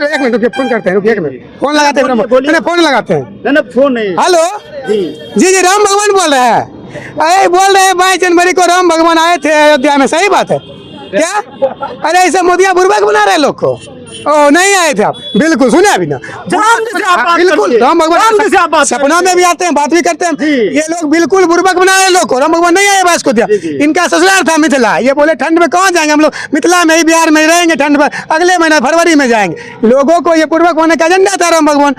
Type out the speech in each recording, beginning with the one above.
एक मिनट रुकिए, फोन करते हैं, रुकिए एक मिनट, फोन लगाते हैं, फोन लगाते हैं। ना फोन नहीं। हेलो जी जी, राम भगवान बोल रहे हैं। अरे बोल रहे हैं 22 जनवरी को राम भगवान आए थे अयोध्या में, सही बात है क्या? अरे ऐसे मोदिया बुर्बक बना रहे लोग को। ओ नहीं आए थे आप? बिल्कुल सुने अभी ना, बिल्कुल राम भगवान सपना में भी आते हैं, बात भी करते हैं। ये लोग बिल्कुल बुर्बक बना रहे लोग को। राम भगवान नहीं आए बात को दिया। इनका ससुराल था मिथिला। ये बोले ठंड में कहाँ जाएंगे हम लोग, मिथिला में ही बिहार में रहेंगे, ठंड में अगले महीना फरवरी में जाएंगे। लोगों को ये पूर्वक होने का एजेंडा था राम भगवान।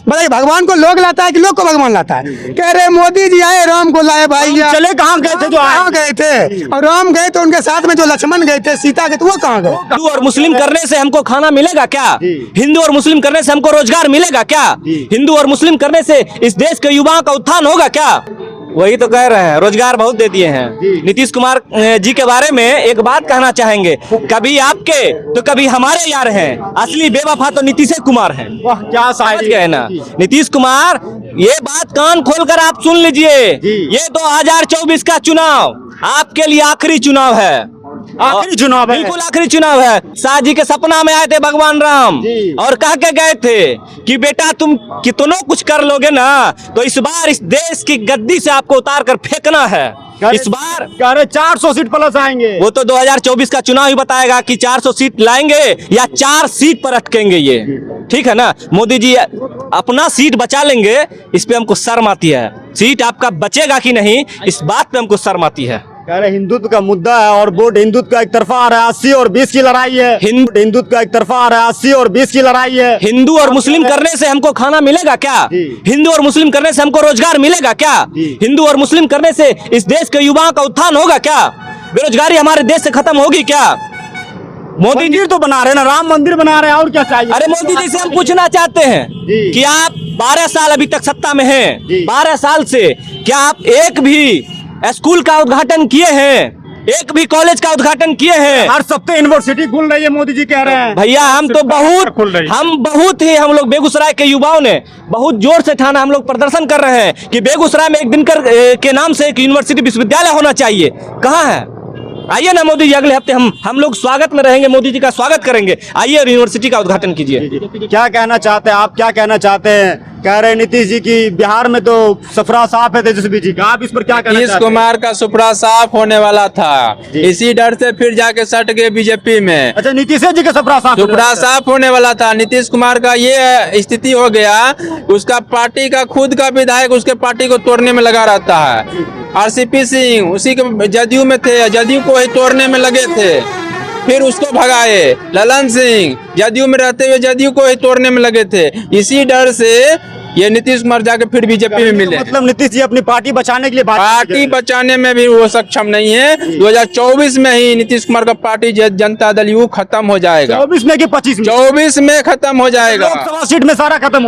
बताइए, भगवान को लोग लाता है कि लोग को भगवान लाता है? कह रहे मोदी जी आए, राम को लाए भाई। चले कहाँ गए थे? जो कहाँ गए थे? और राम गए तो उनके साथ में जो लक्ष्मण गए थे, सीता गए, तो वो कहाँ गए? हिंदू और मुस्लिम करने से हमको खाना मिलेगा क्या? हिंदू और मुस्लिम करने से हमको रोजगार मिलेगा क्या? हिंदू और मुस्लिम करने से इस देश के युवाओं का उत्थान होगा क्या? वही तो कह रहे हैं, रोजगार बहुत दे दिए हैं। नीतीश कुमार जी के बारे में एक बात कहना चाहेंगे, कभी आपके तो कभी हमारे यार हैं, असली बेवफा तो नीतीश कुमार हैं। वाह क्या शायरी है ना नीतीश कुमार, ये बात कान खोलकर आप सुन लीजिए। ये 2024 का चुनाव आपके लिए आखिरी चुनाव है। आखिरी चुनाव है, बिल्कुल आखिरी चुनाव है। शाह जी के सपना में आए थे भगवान राम और कह के गए थे कि बेटा तुम कितनों कुछ कर लोगे ना, तो इस बार इस देश की गद्दी से आपको उतार कर फेंकना है। इस बार 400 सीट प्लस आएंगे। वो तो 2024 का चुनाव ही बताएगा कि 400 सीट लाएंगे या 4 सीट पर अटकेंगे ये, ठीक है ना। मोदी जी अपना सीट बचा लेंगे, इस पे हमको शर्म आती है। सीट आपका बचेगा कि नहीं, इस बात पे हमको शर्म आती है। कह रहे हिंदुत्व का मुद्दा है और वोट हिंदुत्व का एक तरफा आ रहा है। 80 और 20 की लड़ाई है। हिंदुत्व का एक तरफा आ रहा है। 80 और 20 की लड़ाई है। हिंदू और मुस्लिम करने से हमको खाना मिलेगा क्या? हिंदू और मुस्लिम करने से हमको रोजगार मिलेगा क्या? हिंदू और मुस्लिम करने से इस देश के युवाओं का उत्थान होगा क्या? बेरोजगारी हमारे देश से खत्म होगी क्या? मोदी मंदिर तो बना रहे हैं ना, राम मंदिर बना रहे हैं, और क्या चाहिए? अरे मोदी जी से हम पूछना चाहते हैं कि आप 12 साल अभी तक सत्ता में हैं, 12 साल से क्या आप एक भी स्कूल का उद्घाटन किए हैं? एक भी कॉलेज का उद्घाटन किए हैं? हर सप्ताह यूनिवर्सिटी खुल रही है, मोदी जी कह रहे हैं। भैया हम बहुत ही हम लोग बेगूसराय के युवाओं ने बहुत जोर से ठाना, हम लोग प्रदर्शन कर रहे हैं कि बेगूसराय में एक दिनकर के नाम से एक यूनिवर्सिटी विश्वविद्यालय होना चाहिए। कहाँ है? आइए ना मोदी जी, अगले हफ्ते हम लोग स्वागत में रहेंगे, मोदी जी का स्वागत करेंगे। आइए और यूनिवर्सिटी का उद्घाटन कीजिए। क्या कहना चाहते हैं आप, क्या कहना चाहते हैं? कह रहे नीतीश जी की बिहार में तो सफरा साफ है तेजस्वी जी का, आप इस पर क्या कहना चाहते हैं? नीतीश कुमार का सफरा साफ होने वाला था, इसी डर से फिर जाके सट गए बीजेपी में। अच्छा, नीतीश जी का सफरा साफ होने वाला था। नीतीश कुमार का ये स्थिति हो गया, उसका पार्टी का खुद का विधायक उसके पार्टी को तोड़ने में लगा रहता है। आरसीपी सिंह उसी के जदयू में थे, जदयू को ही तोड़ने में लगे थे, फिर उसको भगाए। ललन सिंह जदयू में रहते हुए जदयू को ही तोड़ने में लगे थे। इसी डर से ये नीतीश कुमार जाके फिर बीजेपी में मिले। मतलब नीतीश जी अपनी पार्टी बचाने के लिए पार्टी बचाने में भी वो सक्षम नहीं है। 2024 में ही नीतीश कुमार का पार्टी जनता दल यू खत्म हो जाएगा। 24 में कि 25 में? 24 में खत्म हो जाएगा। लोकसभा सीट में सारा खत्म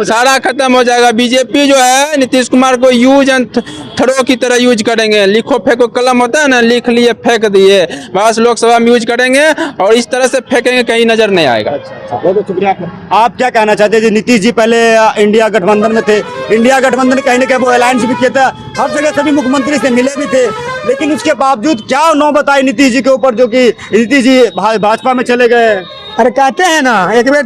हो जाएगा। बीजेपी जो है नीतीश कुमार को यूज एंड थ्रो की तरह यूज करेंगे। लिखो फेंको कलम होता है ना, लिख लिए फेंक दिए, बस लोकसभा में यूज करेंगे और इस तरह से फेंकेंगे, कहीं नजर नहीं आएगा। बहुत शुक्रिया। आप क्या कहना चाहते हैं? नीतीश जी पहले इंडिया गठबंधन में थे, इंडिया गठबंधन कहीं ना कहीं वो अलायंस भी किया था, हर जगह सभी मुख्यमंत्री से मिले भी थे, लेकिन उसके बावजूद क्या नौबत आई नीतीश जी के ऊपर, जो कि नीतीश जी भाजपा में चले गए? अरे कहते हैं ना, एक बार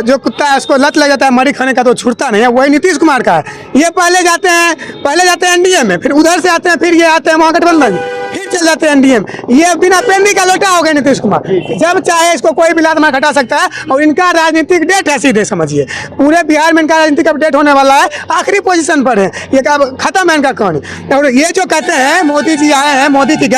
जो कुत्ता है उसको लत लग जाता है मरी खाने का तो छूटता नहीं है, वही नीतीश कुमार का है। ये पहले जाते हैं एनडीए में, फिर उधर से आते हैं, फिर ये आते हैं महागठबंधन, फिर चल जाते हैं एनडीए में। ये बिना पेंदी का लोटा हो गया नीतीश कुमार। जब चाहे इसको कोई भी लात मार हटा सकता है और इनका राजनीतिक डेट है, सीधे समझिए पूरे बिहार में इनका राजनीतिक अपडेट होने वाला है, आखिरी पोजीशन पर है, ये खत्म है इनका कहानी। और ये जो कहते हैं मोदी जी आए हैं, मोदी की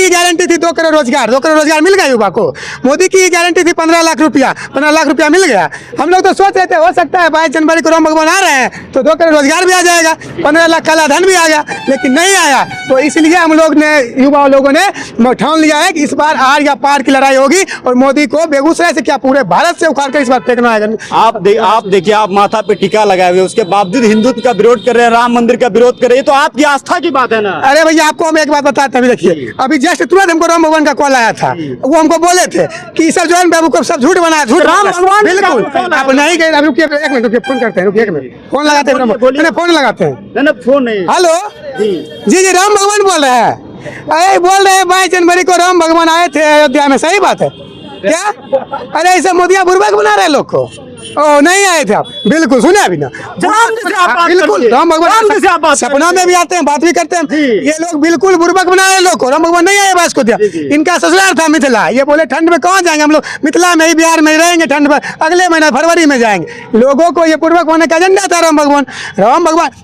गारंटी थी 2 करोड़ रोजगार मिल गया युवा को। मोदी की गारंटी थी 15 लाख रुपया मिल गया। हम लोग तो सोच रहे थे हो सकता है 22 जनवरी को राम भगवान आ रहे हैं तो 2 करोड़ रोजगार भी आ जाएगा, 15 लाख काला धन भी आ गया, लेकिन नहीं आया। तो इसलिए हम लोग ने, युवा लोगों ने ठान लिया है कि इस बार आर या पार की लड़ाई होगी और मोदी को बेगूसराय से क्या पूरे भारत से उखाड़ कर इस बार फेंकना है। आप देखिए, आप माथा पे टीका लगाए हुए, उसके बावजूद हिंदुत्व का विरोध कर रहे हैं, राम मंदिर का विरोध कर रहे हैं, तो आपकी आस्था की बात है ना। अरे भैया आपको हम एक बात बताते हैं, देखिए अभी जस्ट तुरंत हमको राम भगवान का कॉल आया था, वो हमको बोले थे कि सब जो है बाबू को सब झूठ बनाया, झूठ राम भगवान बिल्कुल आप नहीं गए। अभी रुकिए एक मिनट, रुकिए फोन करते हैं, रुकिए एक मिनट, फोन लगाते हैं, फोन लगाते हैं। फोन नहीं। हेलो जी, राम भगवान बोल रहे हैं। अरे बोल रहे हैं 22 जनवरी को राम भगवान आए थे अयोध्या में, सही बात है क्या? अरे ऐसे मोदिया बुर्बक बना रहे लोग को। ओ नहीं आए थे आप, बिल्कुल सुने अभी ना, बिल्कुल राम भगवान सपना में भी आते हैं, बात भी करते हैं। ये लोग बिल्कुल बुर्बक बना रहे लोग को। राम भगवान नहीं आए बास को दिया। इनका ससुराल था मिथिला। ये बोले ठंड में कहाँ जाएंगे हम लोग, मिथिला में ही बिहार में ही रहेंगे, ठंड में अगले महीने फरवरी में जाएंगे। लोगों को ये पूर्वक होने का एजेंडा था राम भगवान।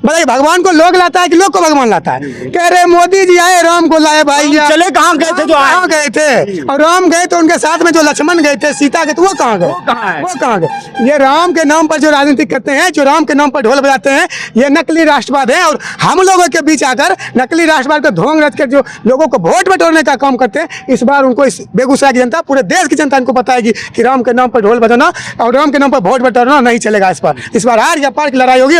बताइए भगवान को लोग लाता है कि लोग को भगवान लाता है? कह रहे मोदी जी आए राम को लाए भाई। चले कहाँ गए थे? जो कहाँ गए थे? और राम गए तो उनके साथ में जो लक्ष्मण गए थे, सीता गए, तो वो कहाँ गए? वो कहाँ गए? ये राम के नाम पर जो राजनीति करते हैं, जो राम के नाम पर ढोल बजाते हैं, ये नकली राष्ट्रवाद है। और हम लोगों के बीच आकर नकली राष्ट्रवाद को ढोंग रच कर जो लोगों को वोट बटोरने का काम करते हैं, इस बार उनको, इस बेगूसराय की जनता, पूरे देश की जनता इनको बताएगी कि राम के नाम पर ढोल बजाना और राम के नाम पर वोट बटोरना नहीं चलेगा। इस बार हार या पार की लड़ाई होगी।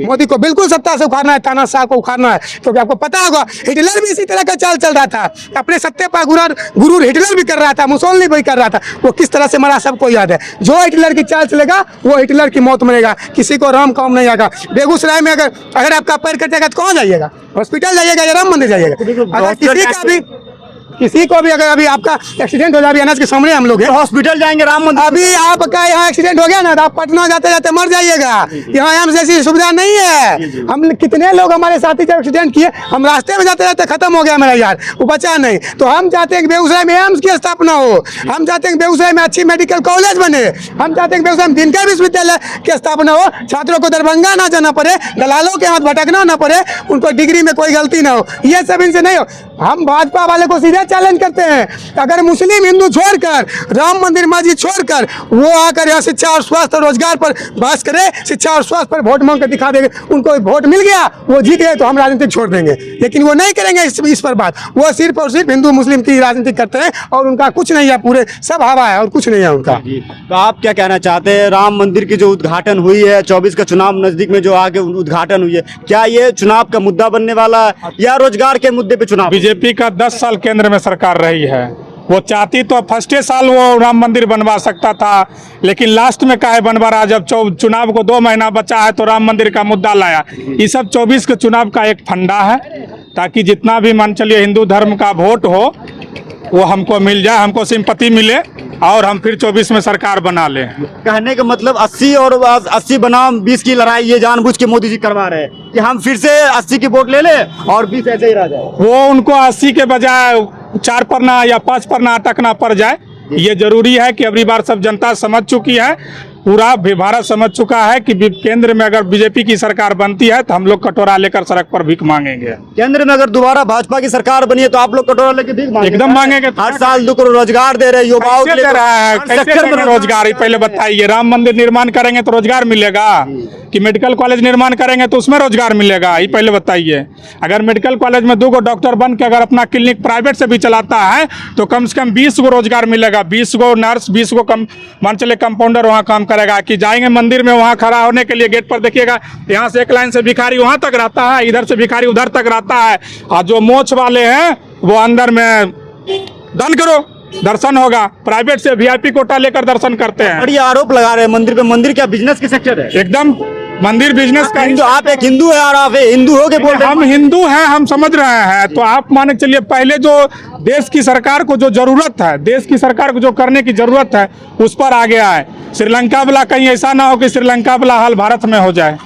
मोदी को बिल्कुल सत्ता से उखाड़ना है, तानाशाह को उखाड़ना है। क्योंकि आपको पता होगा हिटलर भी इसी तरह का चाल चल रहा था, अपने सत्ते पर गुरूर हिटलर भी कर रहा था, मुसोलिनी भी कर रहा था। वो किस तरह से मरा सबको याद है। जो हिटलर की चाल चलेगा वो हिटलर की मौत मरेगा। किसी को राम काम नहीं आएगा। बेगूसराय में अगर आपका पैर कट जाएगा तो कहाँ जाइएगा? हॉस्पिटल जाइएगा या राम मंदिर जाइएगा? अगर किसी को भी अगर अभी आपका एक्सीडेंट हो जाए, अभी अनाज के सामने हम लोग हैं, हॉस्पिटल जाएंगे राम मंदिर। अभी आपका यहाँ एक्सीडेंट हो गया ना, तो आप पटना जाते जाते मर जाइएगा। यहाँ हम जैसी सुविधा नहीं है। हम कितने लोग हमारे साथी जब एक्सीडेंट किए, हम रास्ते में जाते जाते खत्म हो गया मेरा यार, वो बचा नहीं। तो हम चाहते हैं कि बेगूसराय में एम्स की स्थापना हो। हम चाहते हैं कि बेगूसराय में अच्छी मेडिकल कॉलेज बने। हम चाहते हैं कि बेगूसराय में दिनकर विश्वविद्यालय की स्थापना हो। छात्रों को दरभंगा ना जाना पड़े, दलालों के हाथ भटकना ना पड़े, उनको डिग्री में कोई गलती ना हो। ये सब इनसे नहीं हो। हम भाजपा वाले को सीधे चैलेंज करते हैं, अगर मुस्लिम हिंदू छोड़कर, राम मंदिर मस्जिद छोड़कर वो आकर यहाँ शिक्षा और स्वास्थ्य और रोजगार पर बहस करे, शिक्षा और स्वास्थ्य पर वोट मांग कर दिखा देंगे, उनको वोट मिल गया, वो जीत गए तो हम राजनीति छोड़ देंगे। लेकिन वो नहीं करेंगे इस पर बात। वो सिर्फ और सिर्फ हिंदू मुस्लिम की राजनीति करते हैं और उनका कुछ नहीं है, पूरे सब हवा है और कुछ नहीं है उनका। तो आप क्या कहना चाहते हैं? राम मंदिर की जो उद्घाटन हुई है, 24 का चुनाव नजदीक में जो आगे उद्घाटन हुई है, क्या ये चुनाव का मुद्दा बनने वाला है या रोजगार के मुद्दे पे चुनाव? बीजेपी का 10 साल केंद्र में सरकार रही है। वो चाहती तो फर्स्टे साल वो राम मंदिर बनवा सकता था, लेकिन लास्ट में काहे बनवा रहा? जब चुनाव को 2 महीना बचा है तो राम मंदिर का मुद्दा लाया। ये सब 24 के चुनाव का एक फंडा है, ताकि जितना भी मान चलिए हिंदू धर्म का वोट हो वो हमको मिल जाए, हमको सिंपत्ति मिले और हम फिर 24 में सरकार बना लें। कहने का मतलब 80 और 80 बनाम 20 की लड़ाई ये जानबूझ के मोदी जी करवा रहे हैं कि हम फिर से 80 की वोट ले लें और 20 ऐसे ही रह जाए। वो उनको 80 के बजाय 4 पन्ना या 5 पन्ना अटकना पड़ जाए। ये जरूरी है कि अगली बार सब जनता समझ चुकी है, पूरा भारत समझ चुका है कि केंद्र में अगर बीजेपी की सरकार बनती है तो हम लोग कटोरा लेकर सड़क पर भीख मांगेंगे। केंद्र में अगर दोबारा भाजपा की सरकार बनी है तो आप लोग कटोरा लेके भीख मांगेंगे? एकदम मांगेंगे। हर साल 2 करोड़ रोजगार दे रहे, युवाओं के लिए दे रहा है। कैसे देंगे रोजगार? पहले बताइए। राम मंदिर निर्माण करेंगे तो रोजगार मिलेगा कि मेडिकल कॉलेज निर्माण करेंगे तो उसमें रोजगार मिलेगा? ये पहले बताइए। अगर मेडिकल कॉलेज में 2 डॉक्टर बन के अगर अपना क्लिनिक प्राइवेट से भी चलाता है तो कम से कम 20 गो रोजगार मिलेगा। 20 गो नर्स, 20 गो मान चले कंपाउंडर वहाँ काम करेगा। कि जाएंगे मंदिर में, वहाँ खड़ा होने के लिए गेट पर देखिएगा, यहाँ से एक लाइन से भिखारी वहाँ तक रहता है, इधर से भिखारी उधर तक रहता है, और जो मोछ वाले हैं वो अंदर में दान करो दर्शन होगा। प्राइवेट से VIP कोटा लेकर दर्शन करते हैं। बड़ी आरोप लगा रहे हैं मंदिर पे। मंदिर क्या बिजनेस की सेक्टर है? एकदम मंदिर बिजनेस का। हिंदू, आप एक हिंदू है और आप हिंदू हो के बोल रहे हैं। हम हिंदू हैं, हम समझ रहे हैं। तो आप मान के चलिए, पहले जो देश की सरकार को जो जरूरत है, देश की सरकार को जो करने की जरूरत है उस पर आगे आए। श्रीलंका वाला कहीं ऐसा ना हो कि श्रीलंका वाला हाल भारत में हो जाए।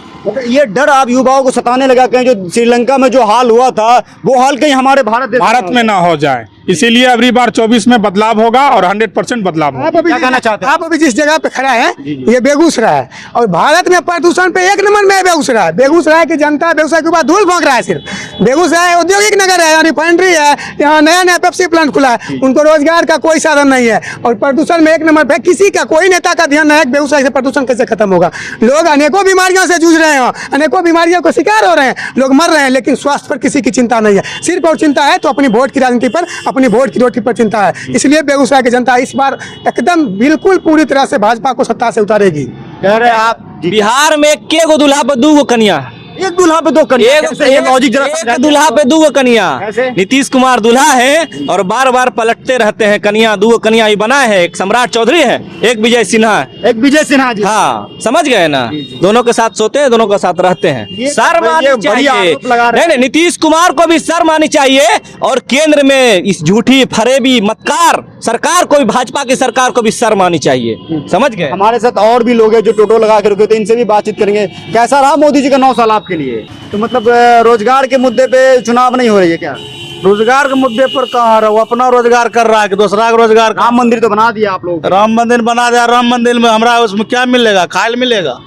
ये डर आप युवाओं को सताने लगा, कहीं जो श्रीलंका में जो हाल हुआ था वो हाल कहीं हमारे भारत में ना हो जाए। इसीलिए अगली बार 24 में बदलाव होगा और 100% बदलाव होगा। क्या कहना चाहते हैं? आप अभी जिस जगह पे खड़ा है ये बेगूसराय है और भारत में प्रदूषण पे 1 नंबर में है बेगूसराय। बेगूसराय की जनता बेगूसराय के ऊपर धूल फेंक रहा है। सिर्फ बेगूसराय औद्योगिक नगर है, यहाँ रिफाइनरी है, यहाँ नया पेप्सी प्लांट खुला है, उनको रोजगार का कोई साधन नहीं है और प्रदूषण में 1 नंबर पे। किसी का, कोई नेता का ध्यान नहीं है बेगूसराय से प्रदूषण कैसे खत्म होगा। लोग अनेकों बीमारियों से जूझ रहे हैं, अनेकों बीमारियों को शिकार हो रहे हैं, लोग मर रहे हैं, लेकिन स्वास्थ्य पर किसी की चिंता नहीं है। सिर्फ और चिंता है तो अपनी वोट की राजनीति पर, अपनी वोट की रोटी पर चिंता है। इसलिए बेगूसराय की जनता इस बार एकदम बिल्कुल पूरी तरह से भाजपा को सत्ता से उतारेगी। कह रहे आप बिहार में के गो दूल्हा पर 2 गो कन्या। एक दूल्हा पे दो कन्या, कैसे? ये लॉजिक जरा एक समझाइए। दूल्हा पे दो कन्या। कैसे? नीतीश कुमार दूल्हा है और बार बार पलटते रहते हैं कन्या, दो कन्या ही बना है, एक सम्राट चौधरी है, एक विजय सिन्हा है। एक विजय सिन्हा जी। हाँ, समझ गए ना, दोनों के साथ सोते हैं, दोनों के साथ रहते हैं। ये शर्म आनी ये बड़ी चाहिए। आरोप लगा रहे नहीं नहीं, नीतीश कुमार को भी शर्म आनी चाहिए और केंद्र में इस झूठी फरेबी मक्कार सरकार को भी, भाजपा की सरकार को भी शर्म आनी चाहिए। समझ गए? हमारे साथ और भी लोग हैं जो टोटो लगा के रुके, तो इनसे भी बातचीत करेंगे। कैसा रहा मोदी जी का 9 साल आपके लिए? तो मतलब रोजगार के मुद्दे पे चुनाव नहीं हो रही है क्या? रोजगार के मुद्दे पर कहाँ रहा, वो अपना रोजगार कर रहा है कि दूसरा का रोजगार। राम मंदिर तो बना दिया आप लोग। राम मंदिर बना दिया, राम मंदिर में हमरा उसमें क्या मिलेगा? खायल मिलेगा?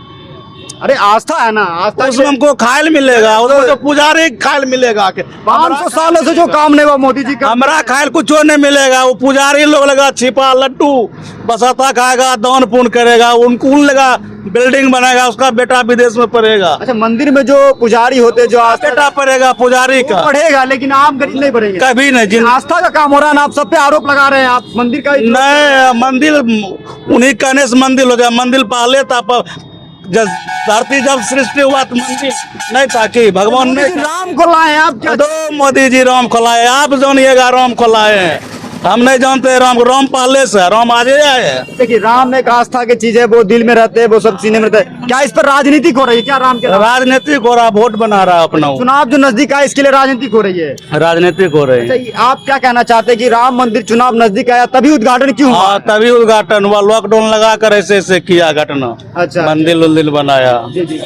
अरे आस्था है ना, आस्था उसमें हमको खायल मिलेगा, उसमें तो पुजारी खायल मिलेगा। 500 सालों से जो काम नहीं हुआ मोदी जी का। हमरा खायल कुछ नहीं मिलेगा, वो पुजारी लोग लगा छिपा लड्डू बसाता खाएगा, दान पुण्य करेगा, उनको लगा बिल्डिंग बनाएगा, उसका बेटा विदेश में पढ़ेगा। अच्छा, मंदिर में जो पुजारी होते जो आस्था बेटा पढ़ेगा पुजारी का, पढ़ेगा, लेकिन आम गरीब नहीं पढ़ेंगे। कभी नहीं। जिन आस्था का काम हो रहा है ना, आप सब पे आरोप लगा रहे हैं। आप मंदिर का नहीं, मंदिर उन्हीं कहने से मंदिर हो गया। मंदिर पहले था, जब धरती जब सृष्टि हुआ तो मंदिर नहीं था कि भगवान ने राम को लाए आप क्या? दो मोदी जी राम खोलाए, आप जानिएगा राम खोलाए हैं, हम नहीं जानते राम को। राम पहले से, राम आज आए हैं। देखिए, राम एक आस्था की चीज है, वो दिल में रहते हैं, वो सब सीने में रहते हैं। क्या इस पर राजनीतिक हो रही है क्या? राम के राजनीतिक हो रहा, वोट बना रहा अपना, चुनाव जो नजदीक आए इसके लिए राजनीतिक हो रही है। राजनीतिक हो रहे हैं। अच्छा, आप क्या कहना चाहते हैं कि राम मंदिर चुनाव नजदीक आया तभी उद्घाटन क्यों हुआ? हाँ, तभी उद्घाटन हुआ, लॉकडाउन लगा कर ऐसे ऐसे किया घटना। अच्छा। मंदिर उंदिर बनाया। जी जी।